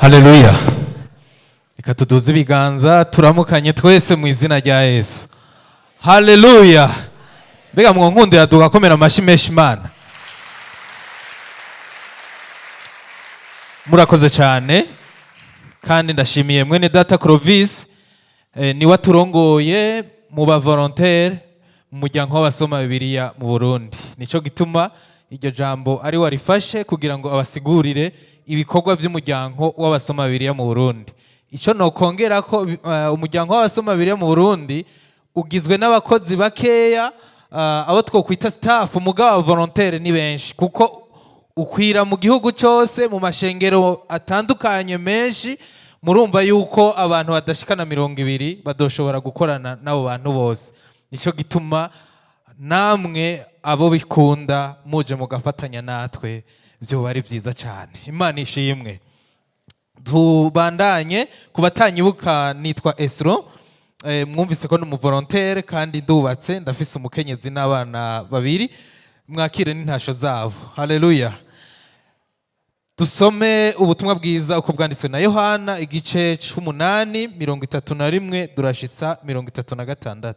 Haleluya. Reka tuduze ibiganza turamukanye twese mu izina rya Yesu. Haleluya. Mbega mwonkundira tugakomera amashi menshi Imana. Murakoze cyane kandi ndashimiye mwene data Clovis ni waturongoye mu ba volontaire mu muryango w'abasoma Bibiliya mu Burundi. Nico gituma iryo jambo ari warifashe kugira ngo abasigurire ibikorwa by'umuryango w'abasoma Bibiliya mu Burundi. Ico nokongera ko umuryango w'abasoma Bibiliya mu Burundi ugizwe n'abakozi bakeya abo twokwita staff, mugabo volontaire ni benshi kuko ukwira mu gihugu cyose mu mashengero atandukanye menshi. Murumva yuko abantu badashikana 200 badoshobora gukorana n'abo bantu bose. Nico gituma namwe abo bikunda muje mugafatanya natwe byo bari byiza cyane. Imana ishimwe. Tubandanye kubatanyibuka, nitwa Esro, mwumvise ko n'umu volontaire kandi ndubatse, ndafise umukenyezi n'abana babiri. Mwakire n'intasho zabo. Haleluya. Dusome ubutumwa bwiza uko bwanditswe na Yohana igice 8:31 durashitsa 36.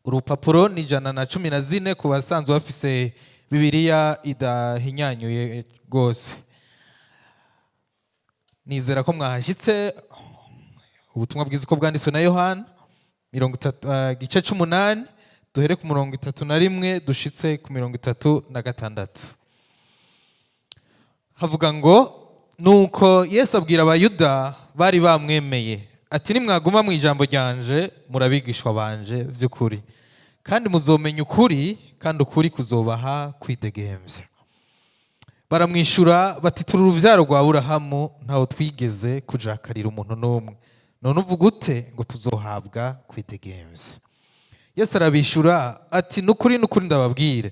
Urupapuro ni 114 ku basanzwe bafise Bibiliya idahinyanyuye rwose. Nizera ko mwahashitse. Ubutumwa bwiza uko bwanditswe na Yohana igice 8 duhere ku 31 dushitse ku 36. Havuga ngo, nuko Yesu abwira abayuda bari bamwemeye ati, nimwaguma mu ijambo ryanje murabigishwa banje by'ukuri, kandi muzomenya ukuri, kandi ukuri kuzobaha kwidegemvya. Baramwishura bati, turi uruvyaro rwa Aburahamu, ntaho twigeze kujakarira umuntu n'umwe, none uvuga ute ngo tuzohabwa kwidegemvya? Yesu arabishura ati, nukuri nukuri ndababwire,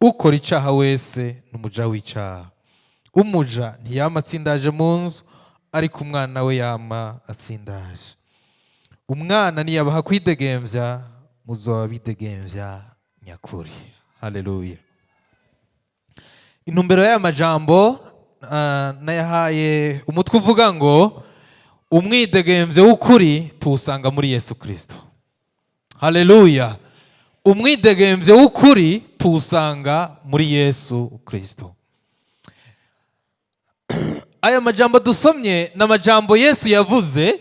ukora icaha wese n'umuja w'icaha. Umuja ntiyama atsindaje mu nzu, ariko umwana we yama atsindaje. Umwana niyabaha kwidegemvya, muzoba bidegemvya nyakuri. Haleluya. Intumbero y'aya majambo nayahaye umutwe uvuga ngo, umwidegemvyo w'ukuri tuwusanga muri Yesu Kristo. Haleluya. Umwidegemvyo w'ukuri tuwusanga muri Yesu Kristo. Aya majambo dusomye na majambo Yesu yavuze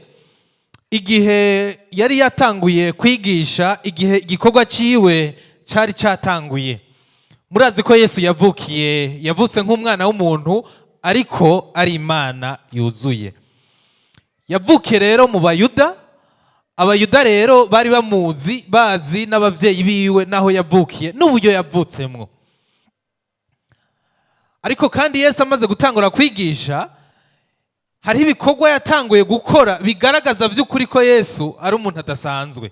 igihe yari yatanguye kwigisha, igihe igikorwa ciwe cari catanguye. Murazi ko Yesu yavutse nk'umwana w'umuntu, ariko ari Imana yuzuye. Yavukiye rero mu Bayuda. Abayuda rero bari bamuzi, bazi n'abavyeyi biwe naho yavukiye n'uburyo yavutsemwo. Ariko kandi Yesu amaze gutangura kwigisha, hari ibikorwa yatanguye gukora bigaragaza by'ukuri ko Yesu ari umuntu adasanzwe.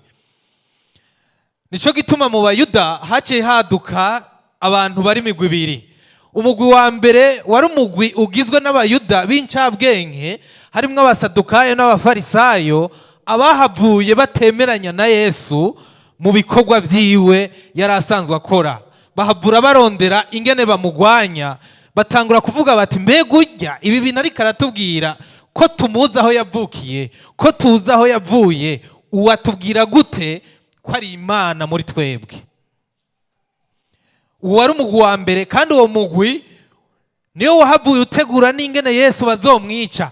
Nico gituma mu Bayuda haciye haduka abantu bari imigwi ibiri. Umugwi wa mbere wari umugwi ugizwe n'Abayuda b'incabwenge, harimwo abasadukayo n'abafarisayo, abahavuye batemeranya na Yesu mu bikorwa vyiwe yari asanzwe akora. Bahavura barondera ingene bamugwanya, batangura kuvuga bati, mbega urya ibi bintu ariko aratubwira ko tumuzi aho yavukiye, ko tuzi aho yavuye, uwatubwira gute ko ari Imana muri twebwe? Uwo ari umugwi wa mbere, kandi uwo mugwi niyo wahavuye utegura n'ingene Yesu bazomwica.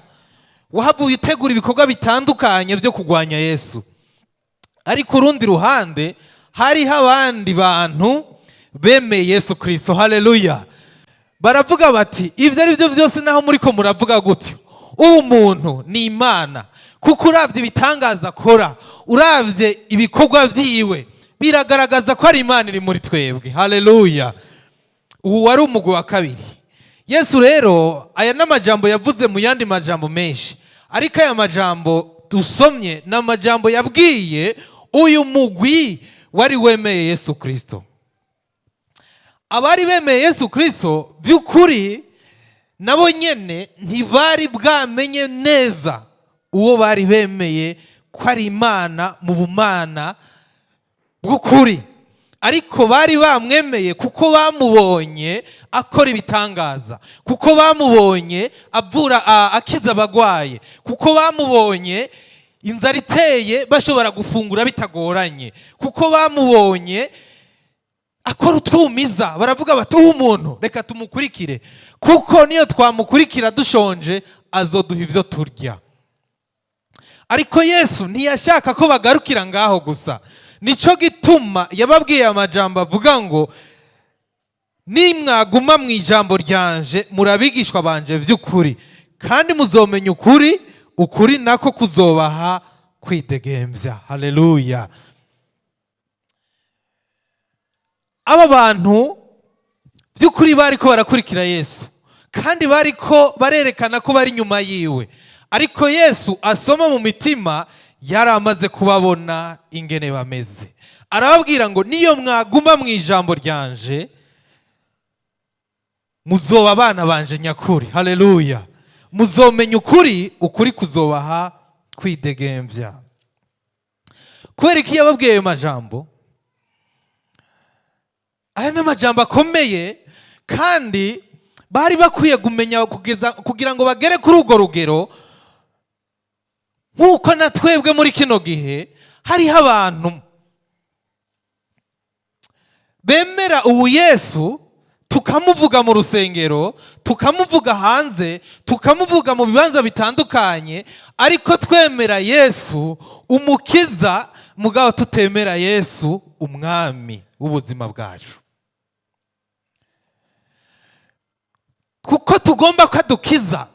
Wahavuye utegura ibikorwa bitandukanye byo kugwanya Yesu. Ariko urundi ruhande hariho abandi bantu bemeye Yesu Kristo. Haleluya. Baravuga bati, ivyo ari byo byose naho muri ko muravuga gutyo, uwo muntu ni Imana, kuko uravye ibitangaza akora, uravye ibikorwa vyiwe, biragaragaza ko ari Imana iri muri twebwe. Haleluya. Uwo wari umugwi wa kabiri. Yesu rero aya n'amajambo yavuze mu yandi majambo menshi, ariko aya majambo dusomye n'amajambo yabwiye uyu mugwi wari wemeye Yesu Kristo. Abari bemeye Yesu Kristo by'ukuri nabo nyene ntibari bwamenye neza uwo bari bemeye ko ari Imana mu bumana bw'ukuri, ariko bari bamwemeye kuko bamubonye akora ibitangaza, kuko bamubonye avura akiza abagwaye, kuko bamubonye inzara iteye bashobora gufungura bitagoranye, kuko bamubonye akora utwumiza baravuga bati umuntu reka tumukurikire, kuko niyo twamukurikira dushonje azoduha ivyo turya. Ariko Yesu ntiyashaka ko bagarukira ngaho gusa, nico gituma yababwiye amajambo avuga ngo nimwaguma mu ijambo ryanje murabigishwa banje vy'ukuri, kandi muzomenya ukuri, ukuri nako kuzobaha kwidegemvya. Haleluya. Aba bantu by'ukuri bariko barakurikira Yesu, kandi bariko barerekana ko bari nyuma yiwe, ariko Yesu asoma mu mitima yari amaze kubabona ingene bameze. Arababwira ngo niyo mwaguma mu ijambo ryanje muzoba abana banje nyakuri. Haleluya. Muzomenya ukuri, ukuri kuzobaha kwidegemvya. Kubera iki yababwiye ayo majambo? Aya ni amajambo akomeye, kandi bari bakwiye kumenya kugira ngo bagere kuri urwo rugero. Nk'uko na twebwe muri kino gihe hariho abantu bemera ubu Yesu, tukamuvuga mu rusengero, tukamuvuga hanze, tukamuvuga mu bibanza bitandukanye, ariko twemera Yesu umukiza, mugabo tutemera Yesu umwami w'ubuzima bwacu. Kuko tugomba ko adukiza,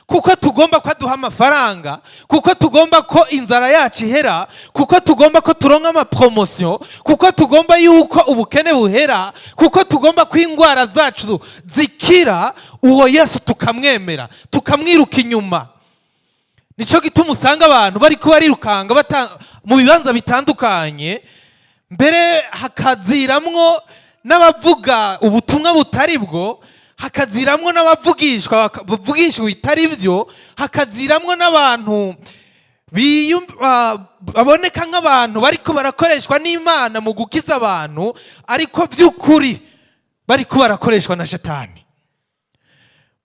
kuko tugomba ko aduha amafaranga, kuko tugomba ko inzara yacu ihera, kuko tugomba ko turonka amapromotion, kuko tugomba yuko ubukene buhera, kuko tugomba ko indwara zacu zikira, uwo Yesu tukamwemera, tukamwiruka inyuma. Nico gituma usanga abantu bariko barirukanga mu bibanza bitandukanye, mbere hakaziramwo n'abavuga ubutumwa butari bwo, hakaziramwo n'abavugishwa bitari byo, hakaziramwo n'abantu baboneka nk'abantu bariko barakoreshwa n'Imana mu gukiza abantu, ariko by'ukuri bariko barakoreshwa na Shetani.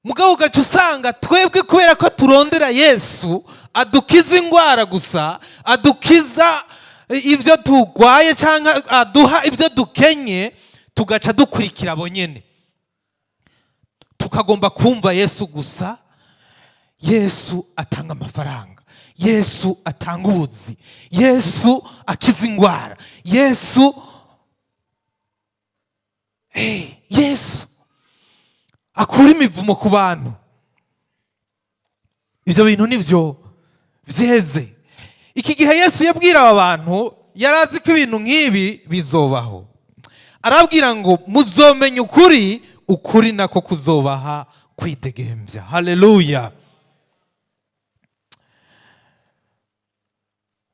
Mugabo ugaca usanga twebwe kubera ko turondera Yesu adukiza indwara gusa, adukiza ibyo tugwaye cyangwa aduha ibyo dukenye, tugaca dukurikira abo nyene. Tukagomba kumva Yesu gusa. Yesu atanga amafaranga, Yesu atanga ubuzi, Yesu akiza indwara, Yesu Yesu akura imivumo ku bantu. Ibyo bintu nivyo vyeze. Iki gihe Yesu yabwira aba bantu, yarazi ko ibintu nk'ibi bizobaho. Arabwira ngo muzomenya ukuri, ukuri nako kuzobaha kwidegemvya. Haleluya.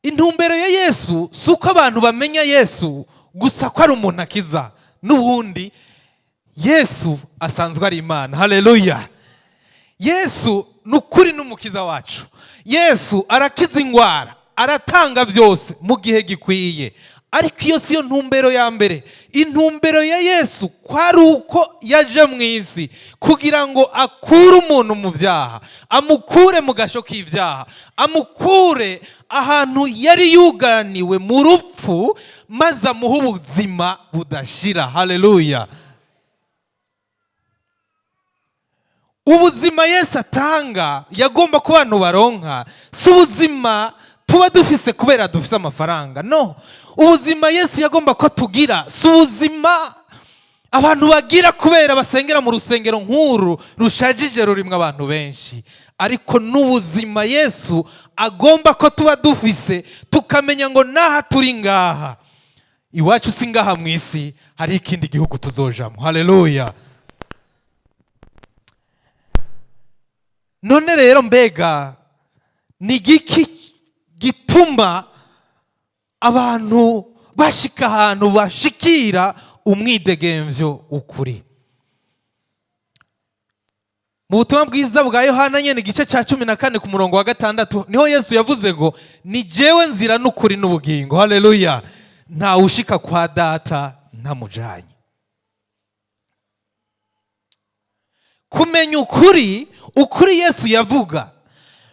Intumbero ya Yesu suko abantu bamenya Yesu gusa ko ari umuntu akiza, n'ubundi Yesu asanzwe ari Imana. Haleluya. Yesu nukuri n'umukiza wacu. Yesu arakiza indwara, aratanga byose mu gihe gikwiye. Ariko iyo siyo ntumbero ya mbere. Intumbero ya Yesu kwari uko yaje mu isi kugira ngo akure umuntu mu byaha, amukure mu gasho k'ibyaha, amukure ahantu yari yugaraniwe mu rupfu, maze amuhe ubuzima budashira. Haleluya. Ubuzima Yesu atanga yagomba ku bantu baronka, si ubuzima tuba dufise kubera dufise amafaranga. No, ubuzima Yesu yagomba ko tugira si ubuzima abantu bagira kubera basengera mu rusengero nk'uru rushajije rurimwe abantu benshi, ariko n'ubuzima Yesu agomba ko tuba dufise, tukamenya ngo naha turi ngaha iwacu si ngaha mu isi, hari ikindi gihugu tuzojamo. Haleluya. None rero mbega ni giki gituma abantu bashika ahantu bashikira umwidegemvyo ukuri. Mu butumwa bwiza bwa Yohana nyene igice ca 14 ku murongo wa 6 niho Yesu yavuze ngo ni jewe nzira n'ukuri n'ubugingo. Haleluya. Nta ushika kwa data ntamujanye. Kumenya ukuri, ukuri Yesu yavuga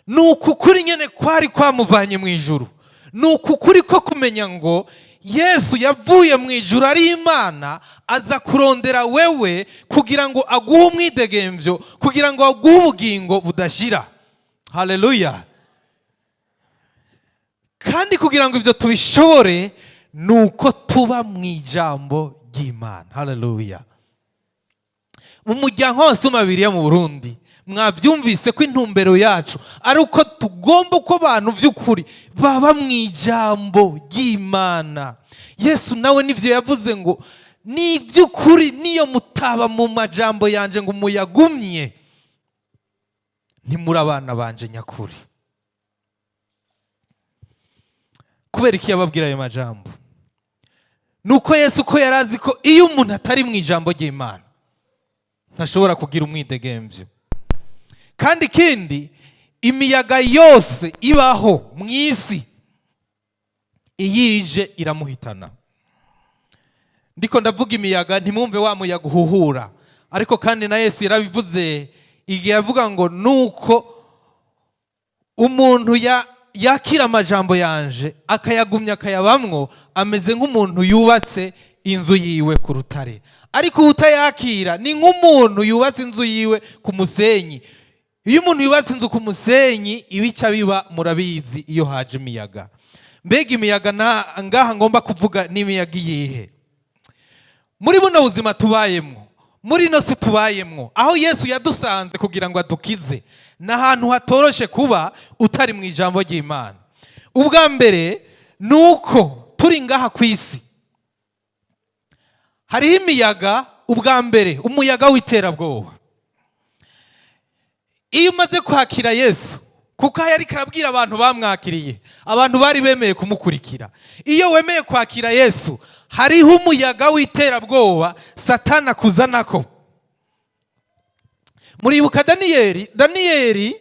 nuko ukuri nyene kwari kwamuvanye mu ijuru. Nuko ukuri ko kumenya ngo Yesu yavuye mu ijuru ari Imana aza kurondera wewe kugira ngo aguhe umwidegemvyo, kugira ngo aguhe ubugingo budashira. Haleluya. Kandi kugira ngo ivyo tubishobore nuko tuba mu ijambo ry'Imana. Haleluya. Mu muryango w'abasoma Bibiliya mu Burundi mwabyumvise ko intumbero yacu ari uko tugomba ko abantu vy'ukuri baba mu ijambo ry'Imana. Yesu nawe nivyo yavuze ngo ni vy'ukuri niyo mutaba mu majambo yanje ngo muyagumye ntimuri abana banje nyakuri. Kubera iki yababwira ayo majambo? Nuko Yesu ko yarazi ko iyo umuntu atari mu ijambo ry'Imana ntashobora kugira umwidegemvyo. Kandi kindi imiyaga yose ibaho mu isi iyije iramuhitana. Ndiko ndavuga imiyaga ntimwumve wa muyaga uhuhura, ariko kandi na Yesu yarabivuze igihe yavuga ngo nuko umuntu yakira amajambo yanje akayagumya akayabamwo ameze nk'umuntu yubatse inzu yiwe ku rutare. Ariko utayakira ni nk'umuntu yubatse inzu yiwe ku musenyi. Iyo umuntu yubatse inzu ku musenyi ibica biba murabizi iyo haje imiyaga. Mbega imiyaga ngaha ngomba kuvuga n'imiyaga iyihe? Muri buno buzima tubayemwo, muri no si tubayemwo, aho Yesu yadusanze kugira ngo adukize, n'ahantu hatoroshe kuba utari mu ijambo ry'Imana. Ubwa mbere nuko turi ngaha ku isi hariho imiyaga. Ubwa mbere umuyaga w'iterabwoba. Iyo umaze kwakira Yesu, kuko yari karabwira abantu bamwakiriye, abantu bari bemeye kumukurikira. Iyo wemeye kwakira Yesu hariho umuyaga w'iterabwoba Satana kuzanako. Muribuka Daniyeli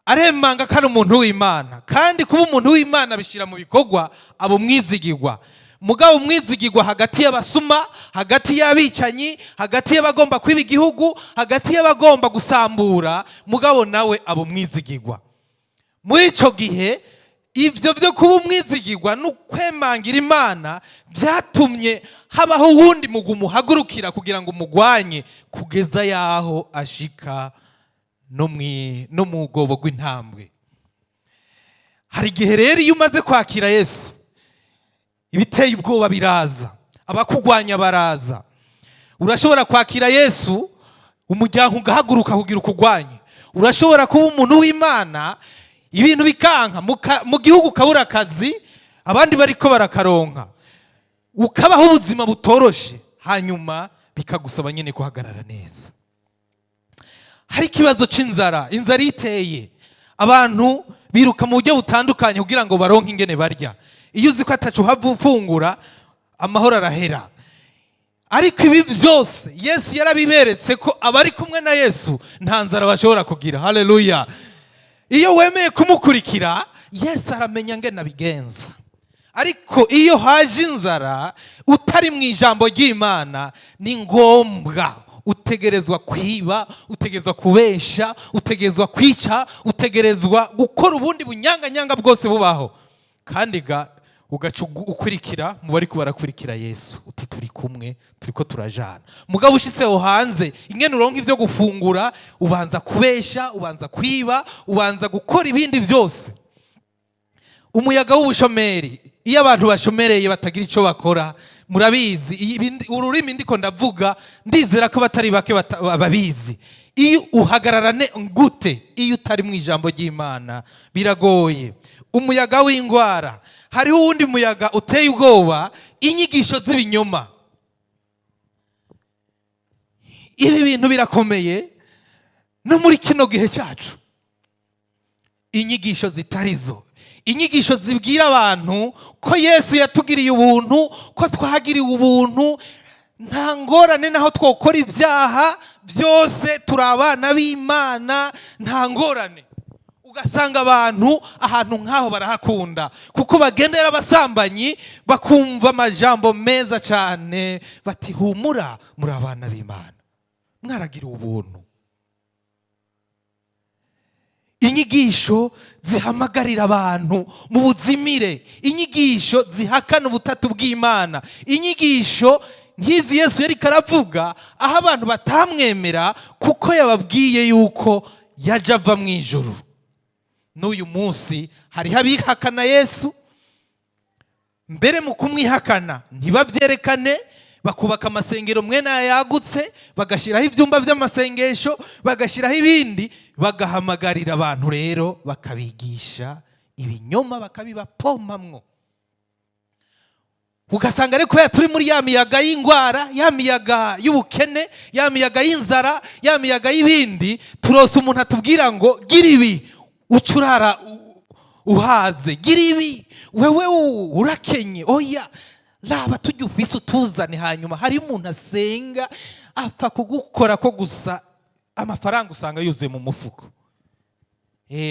aremanga kandi umuntu w'Imana, kandi kuba umuntu w'Imana bishira mu bikorwa abo mwizigirwa. Mugabo umwizigirwa hagati y'abasuma, hagati y'abicanyi, hagati y'abagomba kwiba igihugu, hagati y'abagomba gusambura, mugabo nawe abo mwizigirwa. Muri ico gihe ivyo byo kuba umwizigirwa n'ukwemangira Imana byatumye habaho wundi mugumu hagurukira kugira ngo umugwanye kugeza yaho ashika no mu gobo rw'intambwe. Hari igihe rero iyo umaze kwakira Yesu ibiteye ubwoba biraza, abakugwanya baraza. Urashobora kwakira Yesu umuryango ugahaguruka kugira ukugwanye. Urashobora kuba umuntu w'Imana ibintu bikanka mu gihugu kabura akazi abandi bariko barakaronka, ukabaho ubuzima butoroshe, hanyuma bikagusaba nyene kuhagarara neza. Hari ikibazo c'inzara, inzara iteye, abantu biruka mu buryo butandukanye kugira ngo baronke ingene barya. Iyo uzi ko atacu hava ufungura amahoro arahera. Ariko ibi byose Yesu yarabiberetse ko abari kumwe na Yesu nta nzara bashobora kugira. Haleluya. Iyo wemeye kumukurikira Yesu aramenya ngene abigenza. Ariko iyo haje inzara utari mu ijambo ry'Imana ni ngombwa utegerezwa kwiba, utegerezwa kubesha, utegerezwa kwica, utegerezwa gukora ubundi bunyanganyanga bwose bubaho. Kandi ugaca ukurikira mu bari barakurikira Yesu, uti turi kumwe, turiko turajana. Mugabo ushitseho hanze ingene uronka ivyo gufungura, ubanza kubesha, ubanza kwiba, ubanza gukora ibindi byose. Umuyaga w'ubushomeri, iyo abantu bashomereye batagira ico bakora, murabizi ururimi ndiko ndavuga ndizera ko batari bake babizi. Iyo uhagararane gute iyo utari mu ijambo ry'Imana biragoye. Umuyaga w'ingwara, hariho uwundi muyaga uteye ubwoba, inyigisho z'ibinyoma. Ibi bintu birakomeye no muri kino gihe cyacu. Inyigisho zitarizo, inyigisho zibwira abantu ko Yesu yatugiriye ubuntu, ko twahagiriwe ubuntu, nta ngorane naho twokora ibyaha byose turi abana b'Imana, nta ngorane. Ugasanga abantu ahantu nk'aho barahakunda kuko bagendera abasambanyi bakumva amajambo meza cyane bati humura muri abana b'Imana, mwaragira ubuntu. Inyigisho zihamagarira abantu mu buzimire, inyigisho zihakana ubutatu bw'Imana, inyigisho nk'izi Yesu yari karavuga aho abantu batamwemera kuko yababwiye yuko yaje ava mu ijuru. N'uyu munsi hariho abihakana Yesu, mbere mu kumwihakana ntibabyerekane, bakubaka amasengero mwene yagutse, bagashyiraho ibyumba by'amasengesho, bagashyiraho ibindi, bagahamagarira abantu rero bakabigisha ibinyoma, bakabibapomamwo. Ugasanga ariko turi muri ya miyaga y'indwara, ya miyaga y'ubukene, ya miyaga y'inzara, ya miyaga y'ibindi, turose umuntu atubwira ngo gira ibi ucurara uhaze, gira ibi wewe urakenye, oya raba tujya ufise utuzane. Hanyuma hari umuntu asenga apfa kugukora ko gusa amafaranga usanga yuzuye mu mufuko,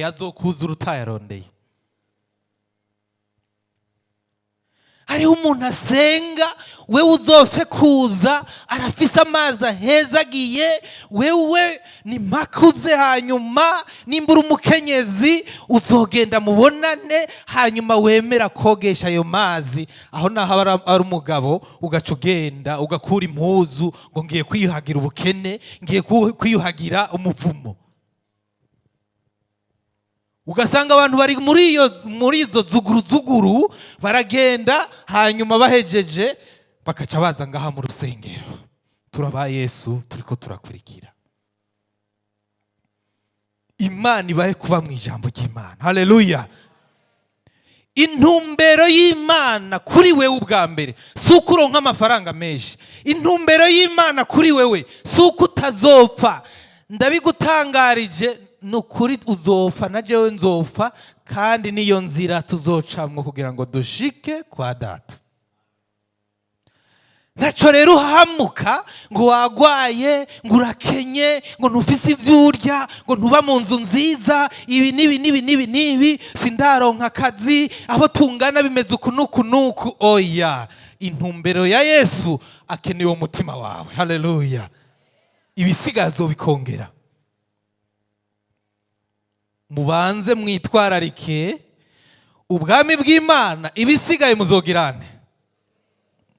azokuzura utayarondeye. Hariho umuntu asenga wewe uzopfe kuza arafise amazi ahezagiye, wewe ni makuze, hanyuma nimbura umukenyezi uzogenda mubonane, hanyuma wemera kogesha ayo mazi. Aho naho ari umugabo ugaca ugenda ugakura impuzu ngo ngiye kwiyuhagira ubukene, ngiye kwiyuhagira umuvumo. Ugasanga abantu bari muri izo zuguru baragenda, hanyuma bahejeje bakaca baza ngaha mu rusengero, turaba Yesu turiko turakurikira. Imana ibahe kuba mu ijambo ry'Imana. Haleluya. Intumbero y'Imana kuri wewe ubwa mbere si uko uronka amafaranga menshi. Intumbero y'Imana kuri wewe si uko utazopfa. Ndabigutangarije, nukuri uzopfa na jewe nzopfa, kandi niyo nzira tuzocamwo kugira ngo dushike kwa Data. Naco rero uhamuka ngo wagwaye, ngo urakenye, ngo ntufise ivyo urya, ngo ntuba mu nzu nziza, ibi nibi sindaronka akazi, abo tungana bimeze uku nuku. Oya, intumbero ya Yesu akeneye umutima wawe. Haleluya. Ibisigazo bikongera. Mubanze mwitwararike ubwami bw'Imana, ibisigaye muzogirane,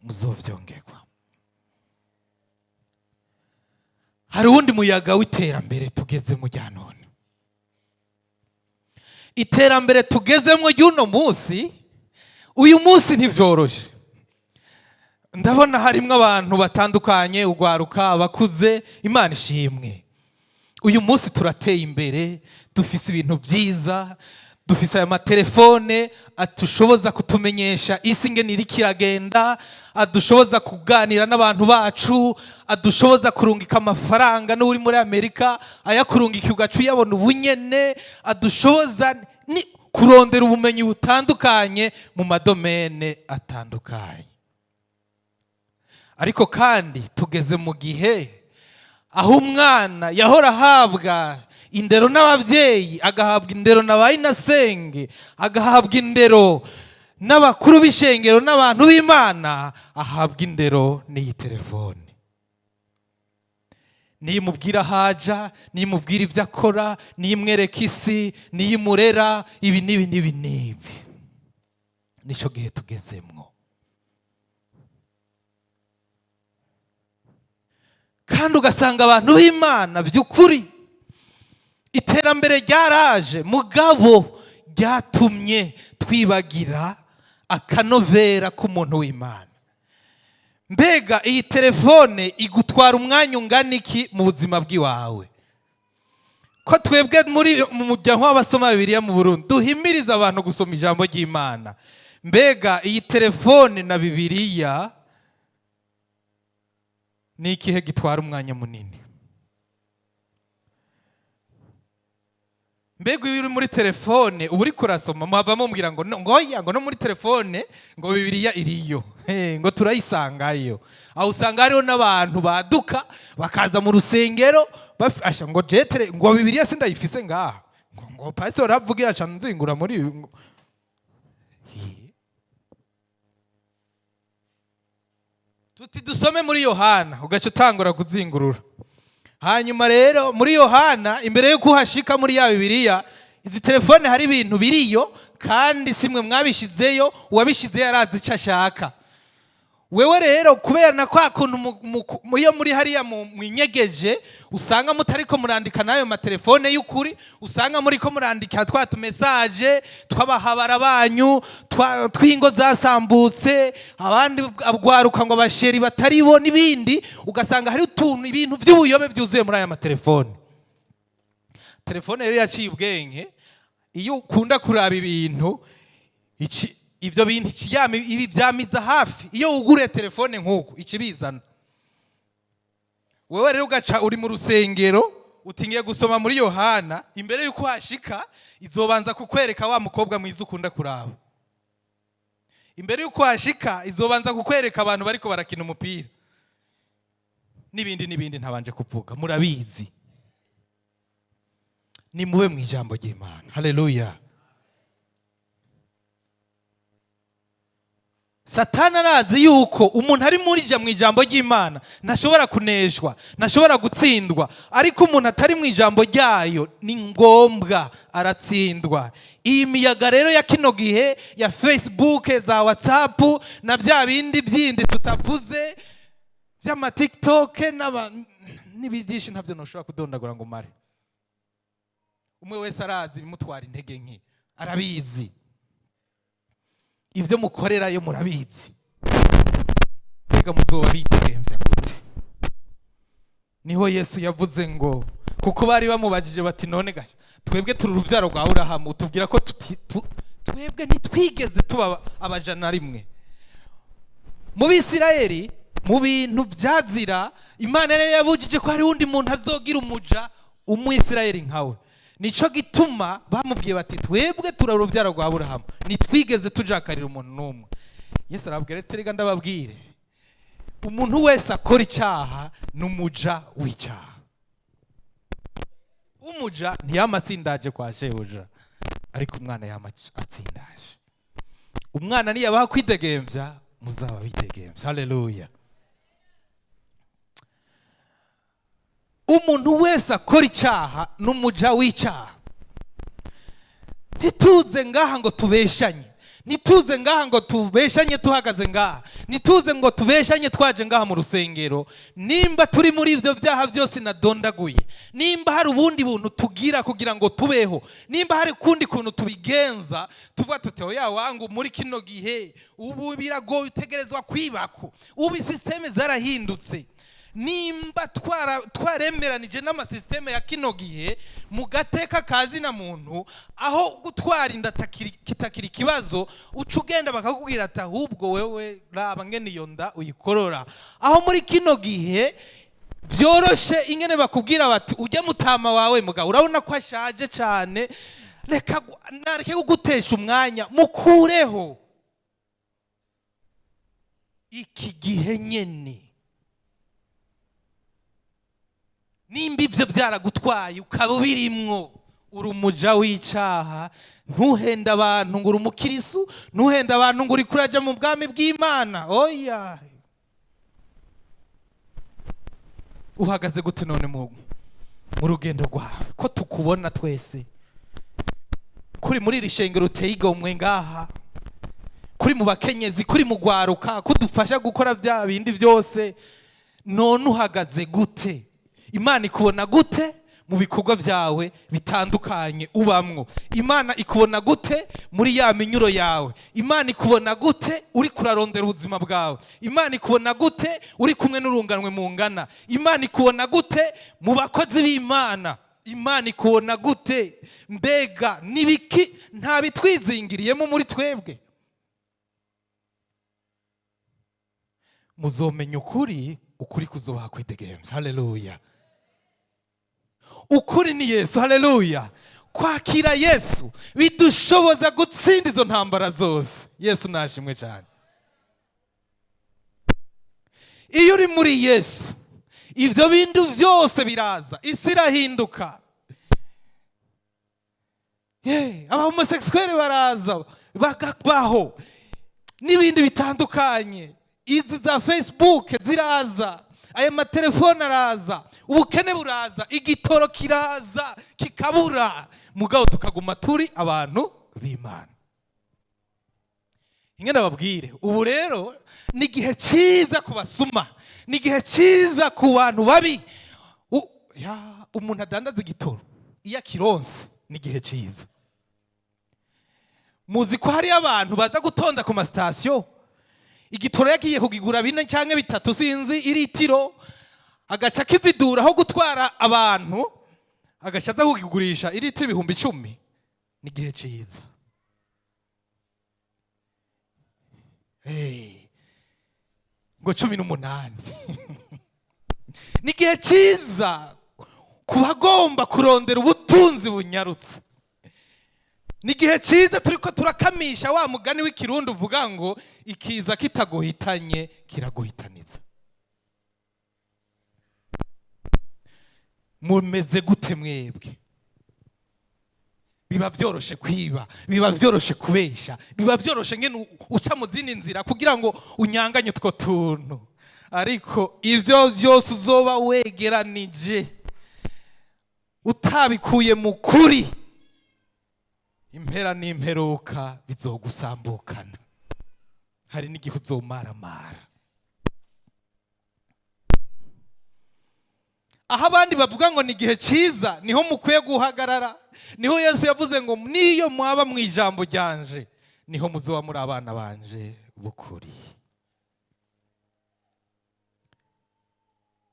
muzovyongerwa. Hari uwundi muyaga w'iterambere tugezemo rya none. Iterambere tugezemo ry'uno munsi, uyu munsi ntivyoroshe. Ndabona harimwo abantu batandukanye, ugwaruka, abakuze, Imana ishimwe. Uyu munsi turateye imbere, dufise ibintu byiza, dufise aya matelefone atushoboza kutumenyesha isi ingene iriko iragenda, adushoboza kuganira n'abantu bacu, adushoboza kurungika amafaranga n'uri muri Amerika ayakurungika ugaca uyabona ubunyene, adushoboza kurondera ubumenyi butandukanye mu madomene atandukanye. Ariko kandi tugeze mu gihe aho umwana yahora ahabwa indero n'abavyeyi, agahabwa indero n'abayinasenge, agahabwa indero n'abakuru b'ishengero n'abantu b'Imana, ahabwa indero n'iyi telefone. Niyimubwira haja, niyimubwira ibyo akora, niyimwereka isi, niyimurera ibi nibi. Nico gihe tugezemwo. Kandi ugasanga abantu b'Imana by'ukuri iterambere ryaraje, mugabo ryatumye twibagira akanovera k'umuntu w'Imana. Mbega iyi telefone igutwara umwanya ungana iki mu buzima bw'iwawe? Ko twebwe mu muryango w'abasoma Bibiliya mu Burundi duhimiriza abantu gusoma ijambo ry'Imana. Mbega iyi telefone na Bibiliya ni ikihe gitwara umwanya munini? mbega iyo uri muri telefone uba uri kurasoma muhava mumbwira ngo ngoya ngo no muri telefone ngo Bibiliya iriyo ngo turayisangayo. Aho usanga hariho n'abantu baduka bakaza mu rusengero bafasha ngo jetere ngo Bibiliya sindayifise ngaha ngo pastor avugira cyane nzingura muri tuti dusome muri Yohana ugaca utangura kuzingurura. Hanyuma rero muri Yohana imbere yo kuhashika muri ya Bibiliya izi telefone hari ibintu biriyo kandi simwe mwabishizeyo, uwabishizeyo arazi icyo ashaka. Wewe rero kubera na kwa kuntu iyo muri hariya mwinyegeje usanga mutariko murandika nayo matelefone y'ukuri, usanga muriko murandika twa tumesaje twabahabara banyu twingo zasambutse, abandi abwaruka ngo basheri bataribo n'ibindi, ugasanga hari utuntu ibintu by'ubuyobe byuzuye muri aya matelefone. Telefone rero yaciye ubwenge, iyo ukunda kuraba ibintu ivyo bintu ibi byamiza hafi. Iyo uguriye telefone nk'uko ikibizana wewe rero ugaca uri mu rusengero utingiye gusoma muri Yohana, imbere yuko hashika izobanza kukwereka wa mukobwa mwiza ukunda kuraba, imbere yuko hashika izobanza kukwereka abantu bariko barakina umupira n'ibindi ntabanje kuvuga, murabizi. Ni mube mu ijambo ry'Imana. Haleluya. Satana arazi yuko umuntu ari muri mu ijambo ry'Imana ntashobora kuneshwa, ntashobora gutsindwa, ariko umuntu atari mu ijambo ryayo ni ngombwa aratsindwa. Iyi miyaga rero ya kino gihe ya Facebook, za WhatsApp na bya bindi byindi tutavuze by'ama TikTok n'ibigisha ntabyo ntushobora kudondagura ngo mare. Umwe wese arazi bimutwara intege nke, arabizi ivyo mukorera yo murabizi. Mbega muzoba bidegemvya gute? Niho Yesu yavuze ngo kuko bari bamubajije bati none gasha twebwe turi uruvyaro rwa Aburahamu utubwira ko twebwe ntitwigeze tuba abajana rimwe. Mu Bisirayeli mu bintu byazira Imana rero yabujije ko hari undi muntu azogira umuja Umwisirayeli nkawe. Nico gituma bamubwiye bati twebwe turara uruvyaro rwa Aburahamu nitwigeze tujakarira umuntu numwe. Yesu arabwira ati rega ndababwire umuntu wese akora icyaha n'umuja w'icyaha. Umuja ntiyamatsindaje kwa shebuja, ariko umwana yamatsindaje. Umwana niyabaha kwidegemvya muzaba bidegemvya. Haleluya. Umuntu wese akora icyaha n'umuja w'icyaha. Ntituze ngaha ngo tubeshanye, ntituze ngaha ngo tubeshanye tuhagaze ngaha, ntituze ngo tubeshanye twaje ngaha mu rusengero. Nimba turi muri ivyo byaha byose nadondaguye, nimba hari ubundi buntu tugira kugira ngo tubeho, nimba hari kundi kuntu tubigenza tuvuga tuteho ya wangu muri kino gihe ubu biragoye utegerezwa kwibako, ubu systeme zarahindutse. Nimba twaremeranije n'amasysteme ya kino gihe mu gateka kazi na muntu, aho gutwara inda kitakiri kibazo uca ugenda bakakubwira ati ahubwo wewe raba ngene iyo nda uyikorora. Aho muri kino gihe byoroshe ingene bakubwira bati ujya mutama wawe mugabo urabona ko ashaje cyane, reka nareke kugutesha umwanya mukureho. Iki gihe nyene nimba ivyo byaragutwaye ukaba birimwo uri umuja w'icyaha, ntuhenda abantu ngo uri umukirisu, ntuhenda abantu ngo uri kuraja mu bwami bw'Imana. Oya, uhagaze gute none mu rugendo rwawe ko tukubona twese kuri muri iri shengero uteye igomwe ngaha, kuri mu bakenyezi, kuri mu gwaruka, kudufasha gukora bya bindi byose, none uhagaze gute? Imana ikubona gute mu bikorwa byawe bitandukanye ubamwo? Imana ikubona gute muri ya minyuro yawe? Imana ikubona gute uri kurarondera ubuzima bwawe? Imana ikubona gute uri kumwe n'urunganwe mu ngana? Imana ikubona gute mu bakozi b'Imana? Imana ikubona gute? Mbega nibiki nta bitwizingiriyemo muri twebwe? Muzomenya ukuri kuzobaha kwidegemvya. Haleluya. Ukuri ni Yesu. Haleluya. kwakira Yesu bidushoboza gutsinda izo ntambara zose. Yesu nashimwe cyane. Iyo uri muri Yesu ivyo bintu byose biraza, isi irahinduka. Aba homosexuel baraza bagabaho n'ibindi bitandukanye. Izi za Facebook ziraza, aya matelefone araza, ubukene buraza, igitoro kiraza kikabura, mugabo tukaguma turi abantu b'Imana. Ingene babwire ubu rero ni gihe cyiza kubasuma, ni gihe cyiza ku bantu babi. Umuntu adandaza igitoro iyo akironse ni gihe cyiza. Muzi ko hari abantu baza gutonda ku masitasiyo, igitoro yagiye kugigura 4 cyangwa 3 sinzi iritiro, agaca kividura aho gutwara abantu agacaza kugigurisha iritiro 10,000. Ni gihe cyiza. Ngo 18. Ni gihe cyiza kubagomba kurondera ubutunzi bunyarutse. Ni gihe cyiza turiko turakamisha wa mugani w'ikirundi uvuga ngo ikiza kitaguhitanye kiraguhitaniza. Mumeze gute mwebwe? Biba byoroshe kwiba, biba byoroshe kubesha, biba byoroshe ngene uca mu zindi nzira kugira ngo unyanganye utwo tuntu. Ariko ivyo byose uzoba wegeranije utabikuye mu kuri, impera n'imperuka bizogusambukana. Hari n'igihe uzomaramara. Aho abandi bavuga ngo ni igihe cyiza niho mukwiye guhagarara. Niho Yesu yavuze ngo niyo mwaba mu ijambo ryanje niho muzoba muri abana banje bukuri.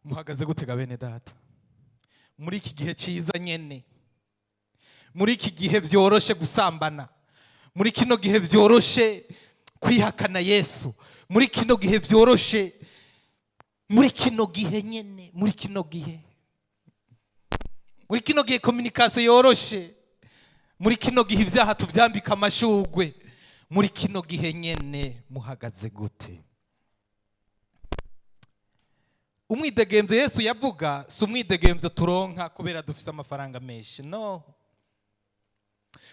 Muhagaze gutega bene data muri iki gihe cyiza nyene, muri iki gihe byoroshe gusambana, muri kino gihe byoroshe kwihakana Yesu, muri kino gihe byoroshe, muri kino gihe nyene, muri kino gihe communication yoroshe, muri kino gihe ibyaha tuvyambika amashugwe, muri kino gihe nyene muhagaze gute? Umwidegemvyo Yesu yavuga si umwidegemvyo turonka kubera dufise amafaranga menshi, no.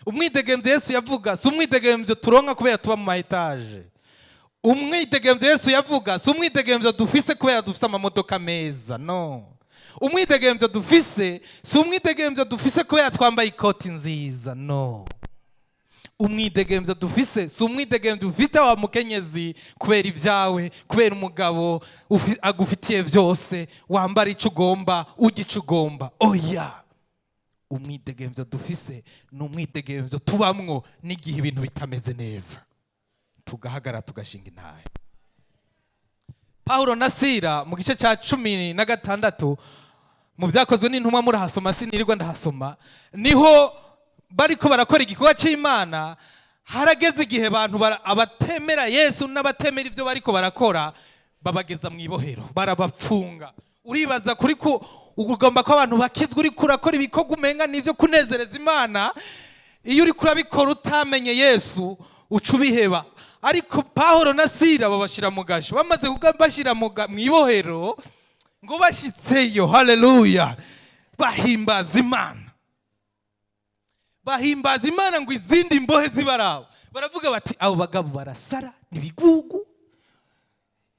Umwidegemvyo Yesu yavuga si umwidegemvyo turonka kubera tuba mu maetage. Umwidegemvyo Yesu yavuga si umwidegemvyo dufise kubera dufise amamodoka meza, no. Umwidegemvyo dufise si umwidegemvyo dufise kubera twambaye ikoti nziza, no. Umwidegemvyo dufise si umwidegemvyo ufite wa mukenyezi kubera ibyawe, kubera umugabo agufitiye byose, wambara icyo ugomba, ujya icyo ugomba. Oya, umwidegemvyo dufise ni umwidegemvyo tubamwo n'igihe ibintu bitameze neza, tugahagara tugashinga intahe. Paulo na Sila mu gice cya 16 mu byakozwe n'intumwa murahasoma, sinirirwa ndahasoma, niho bariko barakora igikorwa cy'Imana. Harageze igihe abantu abatemera Yesu n'abatemera ivyo bariko barakora babageza mu ibohero, barabapfunga. Uribaza kuri ko ugomba ko abantu bakizwe uri kurakora ibikorwa umenga nivyo kunezereza Imana. Iyo uri kurabikora utamenye Yesu uca ubiheba. Ariko Paulo na Sila babashira mu gasho, bamaze kugabashira mu ibohero ngo bashitseyo, haleluya, bahimbaza Imana. Bahimbaza Imana ngo izindi mbohe zibaraho baravuga bati abo bagabo barasara nibigugu,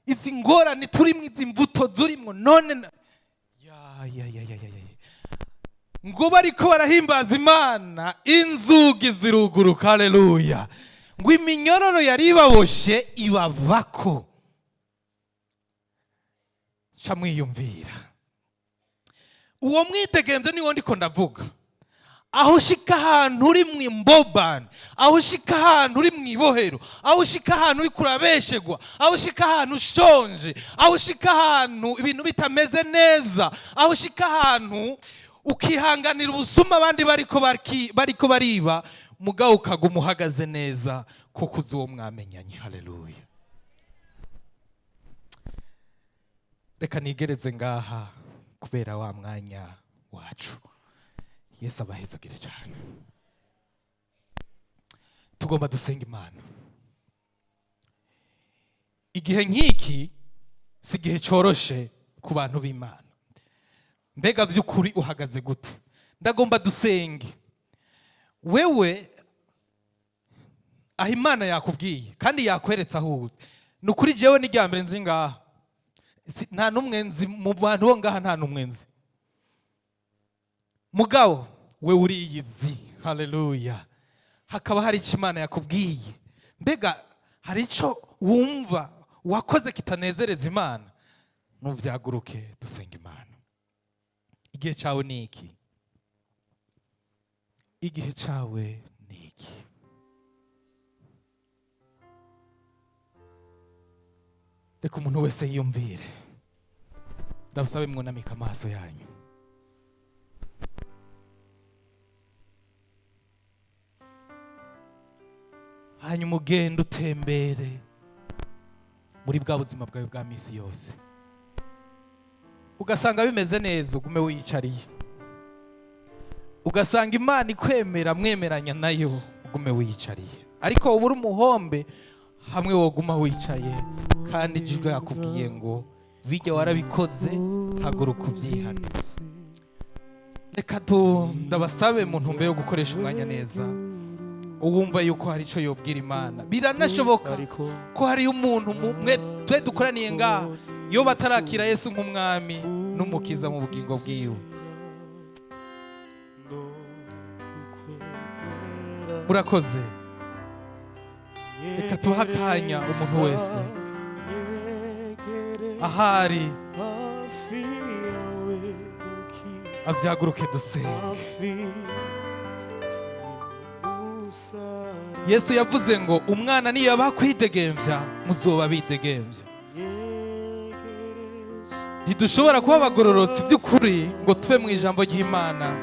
izi ngorane turimwe, izi mbuto zurimwo none ngo bariko barahimbaza Imana inzugi ziruguruka, haleluya, ngo iminyororo yari ibaboshe ibavako. Ca mwiyumvira uwo mwidegemvyo niwo ndiko ndavuga. Aho ushika ahantu uri mu imbobane, aho ushika ahantu uri mu ibohero, aho ushika ahantu uri kurabeshegwa, aho ushika ahantu ushonje, aho ushika ahantu ibintu bitameze neza, aho ushika ahantu ukihanganira ubusuma abandi bariko bariba, mugabo ukaguma uhagaze neza kuko uzi uwo mwamenyanye, haleluya. Reka nigereze ngaha kubera wa mwanya wacu. Yesu abahezagire cyane. Tugomba dusenga Imana. Igihe nk'iki si igihe cyoroshe ku bantu b'Imana. Mbega by'ukuri uhagaze gute? Ndagomba dusenge. Wewe aho Imana yakubwiye kandi yakweretse aho uri. Nukuri jewe n'iryambere nzi ngaha. Nta numwe nzi mu bantu bo ngaha, nta numwe nzi. Mugabo we uriyizi. Haleluya. Hakaba hari icyo Imana yakubwiye. Mbega hari icyo wumva wakoze kitanezereza Imana. Nuvyaguruke dusenga Imana. Igihe cyawe ni iki? Igihe cyawe ni iki? Reka umuntu wese yiyumvire. Ndabasabe mwunamike amaso yanyu. Hanyuma ugende utembere muri bwa buzima bwawe bwa misi yose. Ugasanga bimeze neza, ugume wiyicariye. Ugasanga Imana ikwemera, mwemeranya nayo, ugume wiyicariye. Ariko ubura umuhombe hamwe woguma wicaye, kandi ijwi yakubwiye ngo bijya warabikoze, haguruka ubyihane. Reka ndabasabe mu ntumbero yo gukoresha umwanya neza. Uwumva yuko hari icyo yobwira Imana. Biranashoboka ko hari umuntu twe dukoraniye ngaha yo batarakira Yesu nk'umwami n'umukiza mu bugingo bwiwe. Murakoze. Reka tuha akanya umuntu wese ahari avyaguruke dusenge. Yesu yavuze ngo umwana niyo bakwidegemvya muzoba bidegemvya. Ntidushobora kuba abagororotsi by'ukuri ngo tuve mu ijambo ry'Imana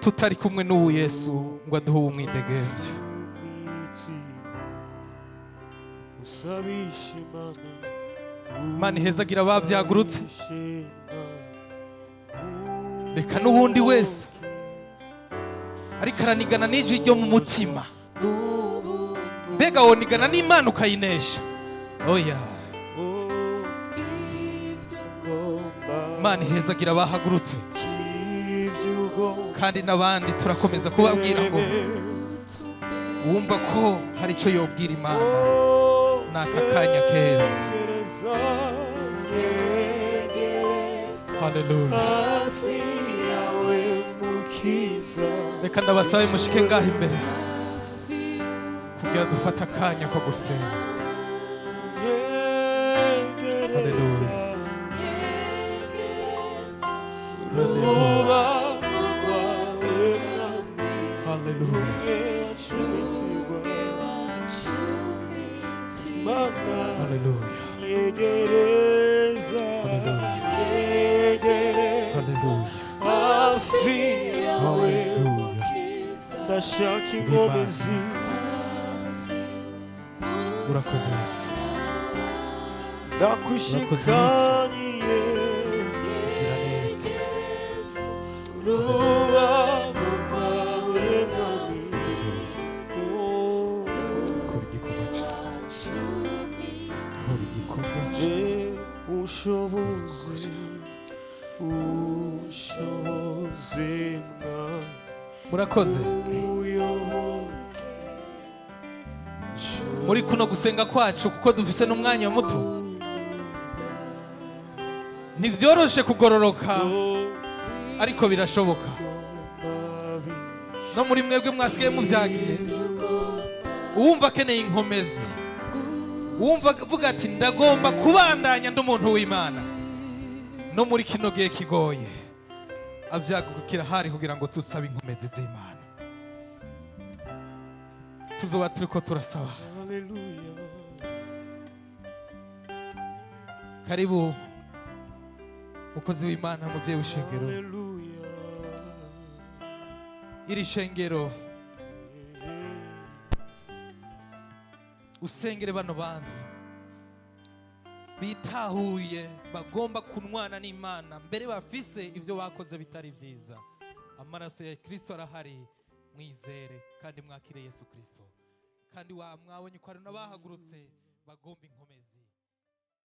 tutari kumwe n'uwo Yesu ngo aduhe umwidegemvyo. Imana ihezagira abavyagurutse. Reka n'uwundi wese ariko aranigana n'ijwi ryo mu mutima. Mbega wonigana n'Imana ukayinesha? Oya. Imana ihezagira abahagurutse. Kandi n'abandi turakomeza kubabwira ngo wumva ko hari icyo yobwira Imana, n'aka kanya keza. Haleluya. Reka ndabasabe mushike ngaho imbere kugira dufate akanya ko gusenga. Haleluya. Haleluya. Urakoze Yesu. Ndakushikaniye ugira neza. Rubavu rwawe mwami. Kora igikorwa cyawe. Ushoboze murakoze. Muri kuno gusenga kwacu kuko dufise n'umwanya muto, ntibyoroshe kugororoka ariko birashoboka. No muri mwebwe mwasigaye muvyagiye, uwumva akeneye inkomezi, uwumva vuga ati ndagomba kubandanya ndi umuntu w'Imana, no muri kino gihe kigoye avyagukira hari kugira ngo tusabe inkomezi z'Imana. Tuzoba turiko turasaba. Karibu mukozi w'Imana, muvyeyi w'ishengero. Iri shengero usengere bano bantu bitahuye bagomba kunwana n'Imana, mbere bafise ivyo bakoze bitari vyiza, amaraso ya Kristo arahari, mwizere kandi mwakire Yesu Kristo. Kandi mwabonye ko hari n'abahagurutse bagomba inkomezi.